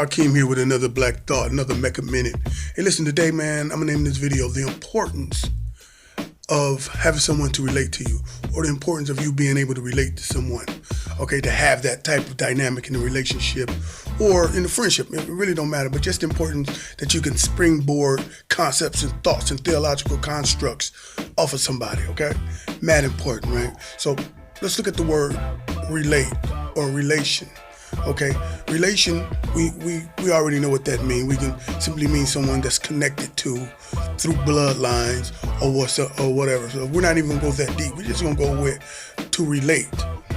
Came here with another Black Thought, another Mecca Minute. Hey, listen, today, man, I'm gonna name this video "The Importance of Having Someone to Relate to You," or the importance of you being able to relate to someone. Okay, to have that type of dynamic in a relationship or in a friendship. It really don't matter, but just the importance that you can springboard concepts and thoughts and theological constructs off of somebody. Okay, mad important, right? So let's look at the word relate or relation. Okay, relation, we already know what that means. We can simply mean someone that's connected to through bloodlines or whatever. So we're not even gonna go that deep. We're just gonna go with to relate.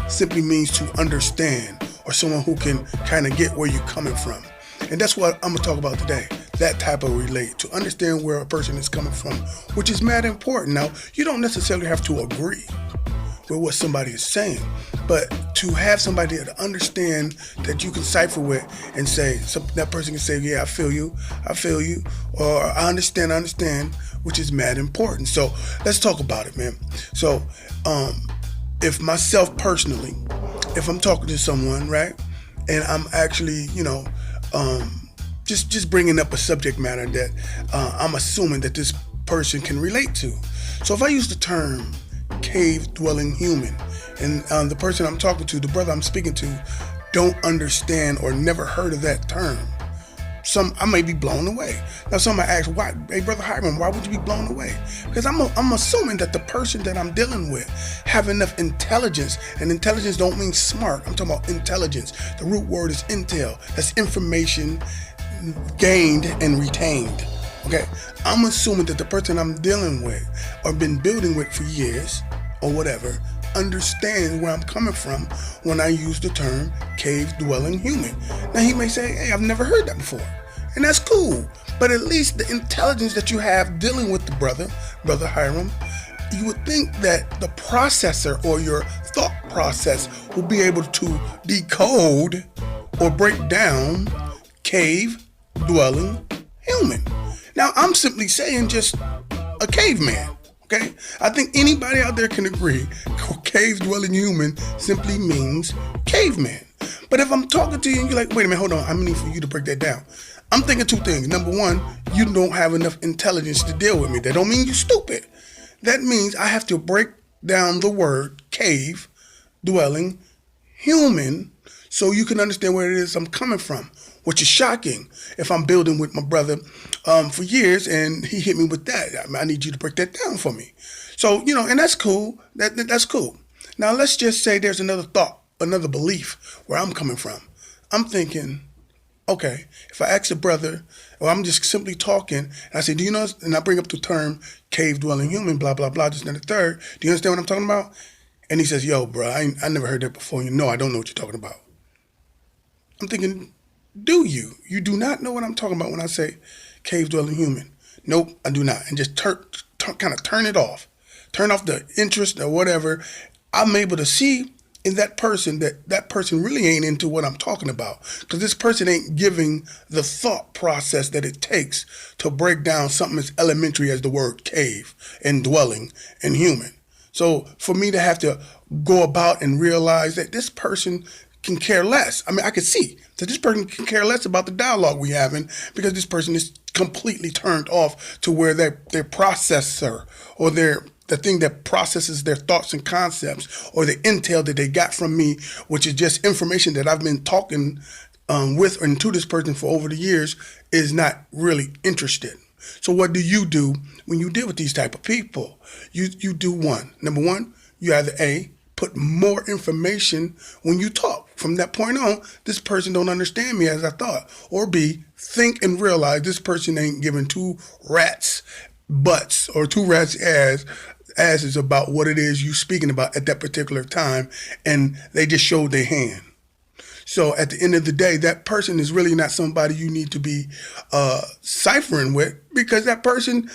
Simply means to understand, or someone who can kind of get where you're coming from. And that's what I'm gonna talk about today. That type of relate, to understand where a person is coming from, which is mad important. Now, you don't necessarily have to agree with what somebody is saying, but to have somebody to understand that you can cipher with and say, that person can say, yeah, I feel you, or I understand, which is mad important. So let's talk about it, man. So if myself personally, if I'm talking to someone, right, and I'm actually, just bringing up a subject matter that I'm assuming that this person can relate to. So if I use the term cave-dwelling human, and the person I'm talking to, the brother I'm speaking to, don't understand or never heard of that term, I may be blown away. Now, some might ask, why, hey, Brother Hiram, why would you be blown away? Because I'm assuming that the person that I'm dealing with have enough intelligence, and intelligence don't mean smart. I'm talking about intelligence. The root word is intel. That's information gained and retained. Okay, I'm assuming that the person I'm dealing with or been building with for years or whatever understands where I'm coming from when I use the term cave-dwelling human. Now, he may say, hey, I've never heard that before. And that's cool. But at least the intelligence that you have dealing with the Brother Hiram, you would think that the processor or your thought process will be able to decode or break down cave-dwelling human. Now, I'm simply saying just a caveman, okay? I think anybody out there can agree cave-dwelling human simply means caveman. But if I'm talking to you and you're like, wait a minute, hold on, I need for you to break that down. I'm thinking two things. Number one, you don't have enough intelligence to deal with me. That don't mean you're stupid. That means I have to break down the word cave-dwelling human so you can understand where it is I'm coming from, which is shocking if I'm building with my brother for years and he hit me with that. I need you to break that down for me. So, and that's cool. That's cool. Now, let's just say there's another thought, another belief where I'm coming from. I'm thinking, okay, if I ask a brother, or I'm just simply talking, and I say, do you know, and I bring up the term cave-dwelling human, blah, blah, blah, this and the third. Do you understand what I'm talking about? And he says, yo, bro, I never heard that before. I don't know what you're talking about. I'm thinking, do you? You do not know what I'm talking about when I say cave-dwelling human. Nope, I do not. And just kind of turn it off. Turn off the interest or whatever. I'm able to see in that person that person really ain't into what I'm talking about, because this person ain't giving the thought process that it takes to break down something as elementary as the word cave and dwelling and human. So for me to have to go about and realize that this person can care less. I mean, I could see that this person can care less about the dialogue we having, because this person is completely turned off to where their processor or the thing that processes their thoughts and concepts, or the intel that they got from me, which is just information that I've been talking with and to this person for over the years, is not really interested. So what do you do when you deal with these type of people? You do one. Number one, you either A, put more information when you talk. From that point on, this person don't understand me as I thought. Or B, think and realize this person ain't giving two rats butts or two rats asses about what it is you speaking about at that particular time, and they just showed their hand. So at the end of the day, that person is really not somebody you need to be ciphering with, because that person,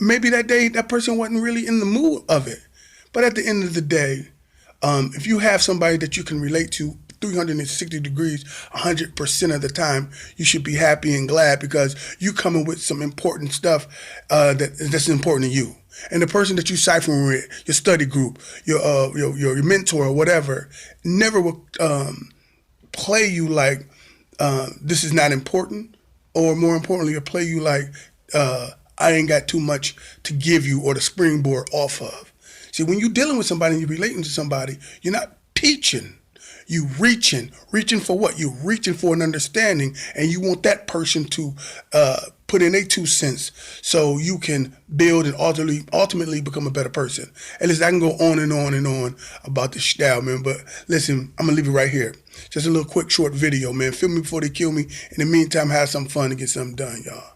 maybe that day, that person wasn't really in the mood of it. But at the end of the day, if you have somebody that you can relate to 360 degrees, 100% of the time, you should be happy and glad, because you coming with some important stuff that's important to you. And the person that you ciphering with, your study group, your mentor or whatever, never will play you like this is not important, or more importantly, a play you like, I ain't got too much to give you or to springboard off of. See, when you're dealing with somebody and you're relating to somebody, you're not teaching. You reaching for what? You're reaching for an understanding, and you want that person to put in their 2 cents so you can build and ultimately become a better person. At least I can go on and on and on about this style, man. But listen, I'm gonna leave it right here. Just a little quick short video, man. Film me before they kill me. In the meantime, have some fun and get something done, y'all.